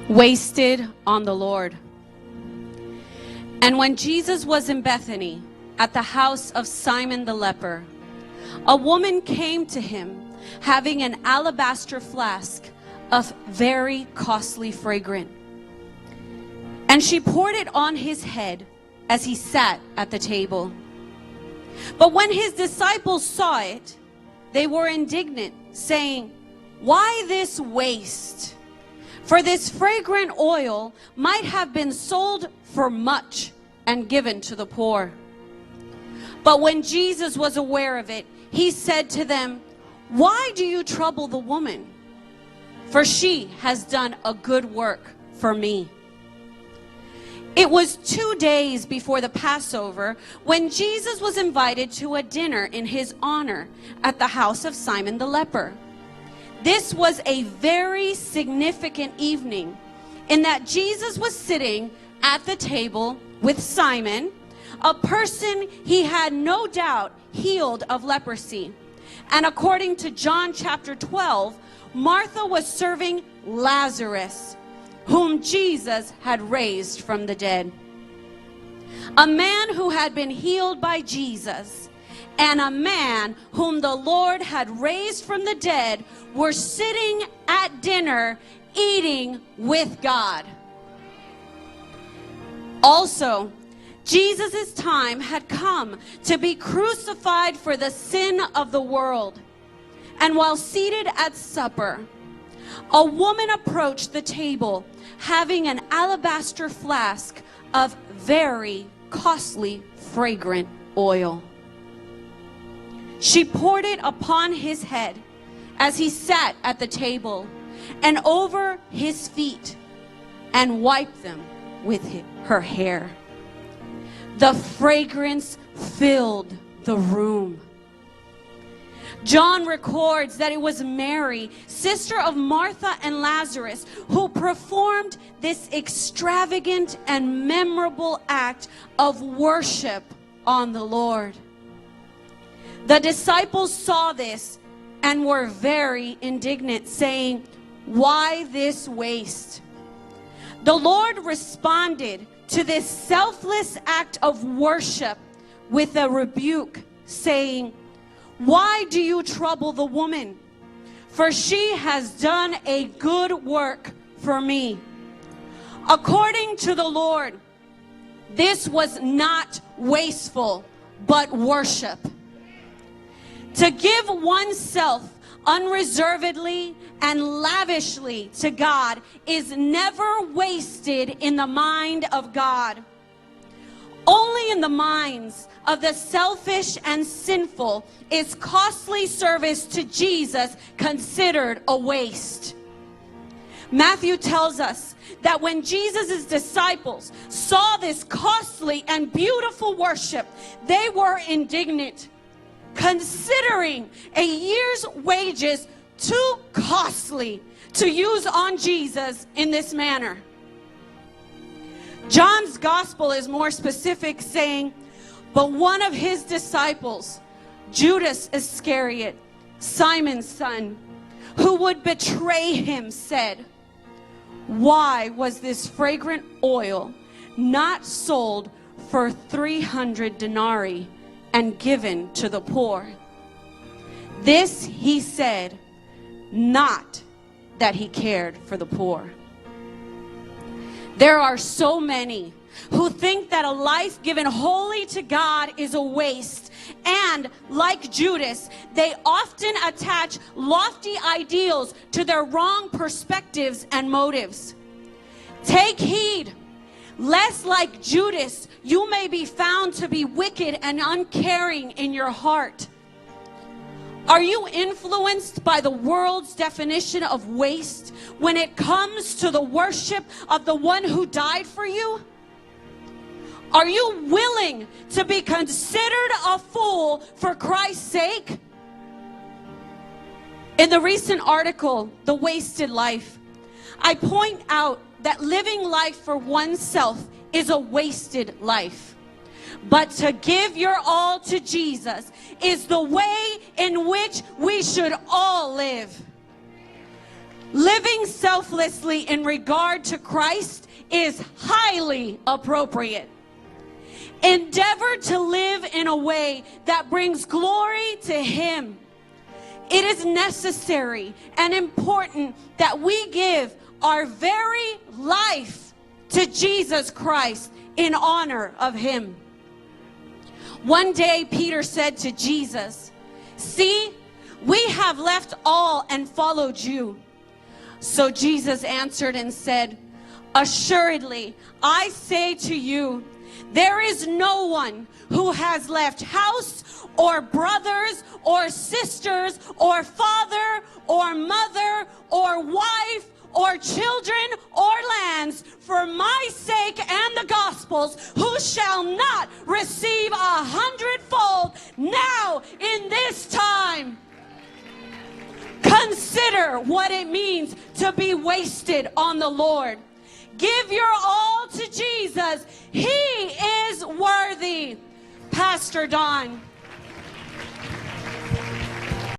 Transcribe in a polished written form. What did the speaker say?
wasted on the Lord. And when Jesus was in Bethany, at the house of Simon the leper, a woman came to him, having an alabaster flask of very costly fragrance. And she poured it on his head as he sat at the table. But when his disciples saw it, they were indignant, saying, "Why this waste? For this fragrant oil might have been sold for much and given to the poor." But when Jesus was aware of it, he said to them, "Why do you trouble the woman? For she has done a good work for me." It was 2 days before the Passover when Jesus was invited to a dinner in his honor at the house of Simon the leper. This was a very significant evening in that Jesus was sitting at the table with Simon, a person he had no doubt healed of leprosy. And according to John chapter 12, Martha was serving Lazarus, whom Jesus had raised from the dead. A man who had been healed by Jesus and a man whom the Lord had raised from the dead were sitting at dinner eating with God. Also, Jesus' time had come to be crucified for the sin of the world. And while seated at supper, a woman approached the table having an alabaster flask of very costly fragrant oil. She poured it upon his head as he sat at the table and over his feet and wiped them with her hair. The fragrance filled the room. John records that it was Mary, sister of Martha and Lazarus, who performed this extravagant and memorable act of worship on the Lord. The disciples saw this and were very indignant, saying, "Why this waste?" The Lord responded to this selfless act of worship with a rebuke, saying, "Why do you trouble the woman? For she has done a good work for me." According to the Lord, this was not wasteful, but worship. To give oneself unreservedly and lavishly to God is never wasted in the mind of God. Only in the minds of the selfish and sinful is costly service to Jesus considered a waste. Matthew tells us that when Jesus' disciples saw this costly and beautiful worship, they were indignant, considering a year's wages too costly to use on Jesus in this manner. John's gospel is more specific, saying, "But one of his disciples, Judas Iscariot, Simon's son, who would betray him, said, 'Why was this fragrant oil not sold for 300 denarii and given to the poor?' This he said, not that he cared for the poor." There are so many who think that a life given wholly to God is a waste. And like Judas, they often attach lofty ideals to their wrong perspectives and motives. Take heed, lest like Judas, you may be found to be wicked and uncaring in your heart. Are you influenced by the world's definition of waste when it comes to the worship of the one who died for you? Are you willing to be considered a fool for Christ's sake? In the recent article, The Wasted Life, I point out that living life for oneself is a wasted life. But to give your all to Jesus is the way in which we should all live. Living selflessly in regard to Christ is highly appropriate. Endeavor to live in a way that brings glory to Him. It is necessary and important that we give our very life to Jesus Christ in honor of Him. One day Peter said to Jesus, "See, we have left all and followed you." So Jesus answered and said, "Assuredly, I say to you, there is no one who has left house or brothers or sisters or father or mother or wife or children or lands for my sake and the gospel's, who shall not receive 100-fold now in this time." Consider what it means to be wasted on the Lord. Give your all to Jesus. He is worthy. Pastor Don.